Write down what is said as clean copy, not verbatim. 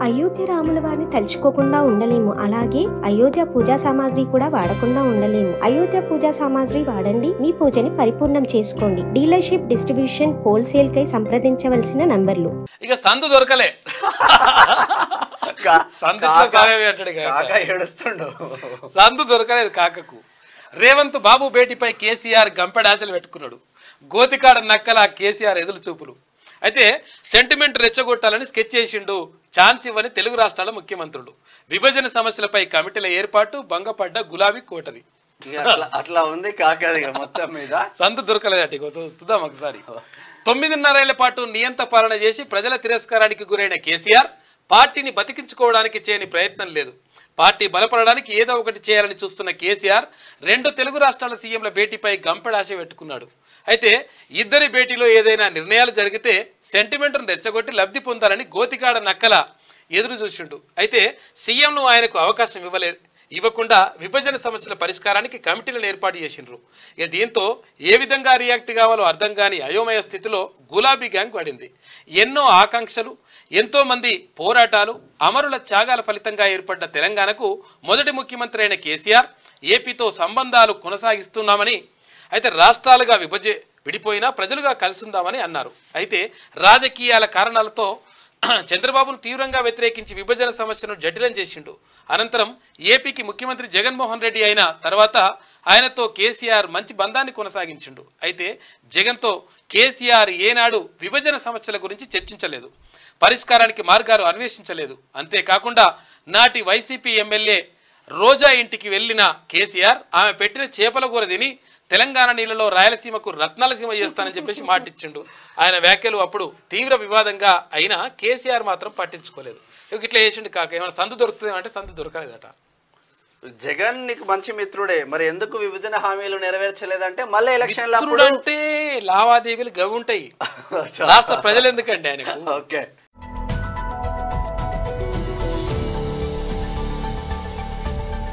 అయోధ్య రాముల వారిని తలుచుకోకుండా ఉండలేము. అలాగే అయోధ్య పూజా సామాగ్రి కూడా వాడకుండా ఉండలేము. అయోధ్య పూజా సామాగ్రి వాడండి, మీ పూజని పరిపూర్ణం చేసుకోండి. డీలర్షిప్, డిస్ట్రిబ్యూషన్, హోల్సేల్ కై సంప్రదించవలసిన నంబర్లు. ఇక సందు దొరకలే, సందు దొరకలేదు కాకకు. రేవంత్ బాబు భేటీపై కేసీఆర్ గంపెడాశలు పెట్టుకున్నాడు. గోతికాడ నక్కల కేసీఆర్ ఎదురు చూపులు. అయితే సెంటిమెంట్ రెచ్చగొట్టాలని స్కెచ్ చేసిండు ఛాన్స్ ఇవ్వని తెలుగు రాష్ట్రాల ముఖ్యమంత్రులు. విభజన సమస్యలపై కమిటీల ఏర్పాటు, భంగపడ్డ గులాబీ కోటరి. అట్లా ఉంది కాకది మొత్తం మీద సందు దొరకలేదట. చూద్దాం ఒకసారి. 9.5 ఏళ్ల పాటు నియంత పాలన చేసి ప్రజల తిరస్కారానికి గురైన కేసీఆర్ పార్టీని బతికించుకోవడానికి చేయని ప్రయత్నం లేదు. పార్టీ బలపడడానికి ఏదో ఒకటి చేయాలని చూస్తున్న కేసీఆర్ 2 తెలుగు రాష్ట్రాల సీఎంల భేటీపై గంపెడాశ పెట్టుకున్నాడు. అయితే ఇద్దరి భేటీలో ఏదైనా నిర్ణయాలు జరిగితే సెంటిమెంట్ను రెచ్చగొట్టి లబ్ధి పొందాలని గోతికాడ నక్కల ఎదురు చూసిండు. అయితే సీఎంను ఆయనకు అవకాశం ఇవ్వకుండా విభజన సమస్యల పరిష్కారానికి కమిటీలను ఏర్పాటు చేసిండ్రు. ఇక దీంతో ఏ విధంగా రియాక్ట్ కావాలో అర్థం కాని అయోమయ స్థితిలో గులాబీ గ్యాంగ్ పడింది. ఎన్నో ఆకాంక్షలు, ఎంతో మంది పోరాటాలు, అమరుల త్యాగాల ఫలితంగా ఏర్పడ్డ తెలంగాణకు మొదటి ముఖ్యమంత్రి అయిన కేసీఆర్ ఏపీతో సంబంధాలు కొనసాగిస్తున్నామని, అయితే రాష్ట్రాలుగా విడిపోయినా ప్రజలుగా కలిసిందామని అన్నారు. అయితే రాజకీయాల కారణాలతో చంద్రబాబును తీవ్రంగా వ్యతిరేకించి విభజన సమస్యను జటిలం చేసిండు. అనంతరం ఏపీకి ముఖ్యమంత్రి జగన్మోహన్ రెడ్డి అయిన తర్వాత ఆయనతో కేసీఆర్ మంచి బంధాన్ని కొనసాగించిండు. అయితే జగన్తో కేసీఆర్ ఏనాడు విభజన సమస్యల గురించి చర్చించలేదు, పరిష్కారానికి మార్గాలు అన్వేషించలేదు. అంతేకాకుండా నాటి వైసీపీ ఎమ్మెల్యే రోజా ఇంటికి వెళ్ళిన కేసీఆర్ ఆమె పెట్టిన చేపల కూర తిని తెలంగాణ నీళ్ళలో రాయలసీమకు రత్నాలసీమ చేస్తానని చెప్పేసి మాటిచ్చిండు. ఆయన వ్యాఖ్యలు అప్పుడు తీవ్ర వివాదంగా అయినా కేసీఆర్ మాత్రం పట్టించుకోలేదు. ఇట్లా చేసిండు కాక. ఏమైనా సందు దొరుకుతుంది అంటే సందు దొరకలేదట. జగన్ నీకు మంచి మిత్రుడే, మరి ఎందుకు విభజన హామీలు నెరవేర్చలేదంటే మళ్ళీ ఎలక్షన్ అంటే లావాదేవీలు గవి ఉంటాయి, రాష్ట్ర ప్రజలు ఎందుకండి ఆయనకు. ఓకే.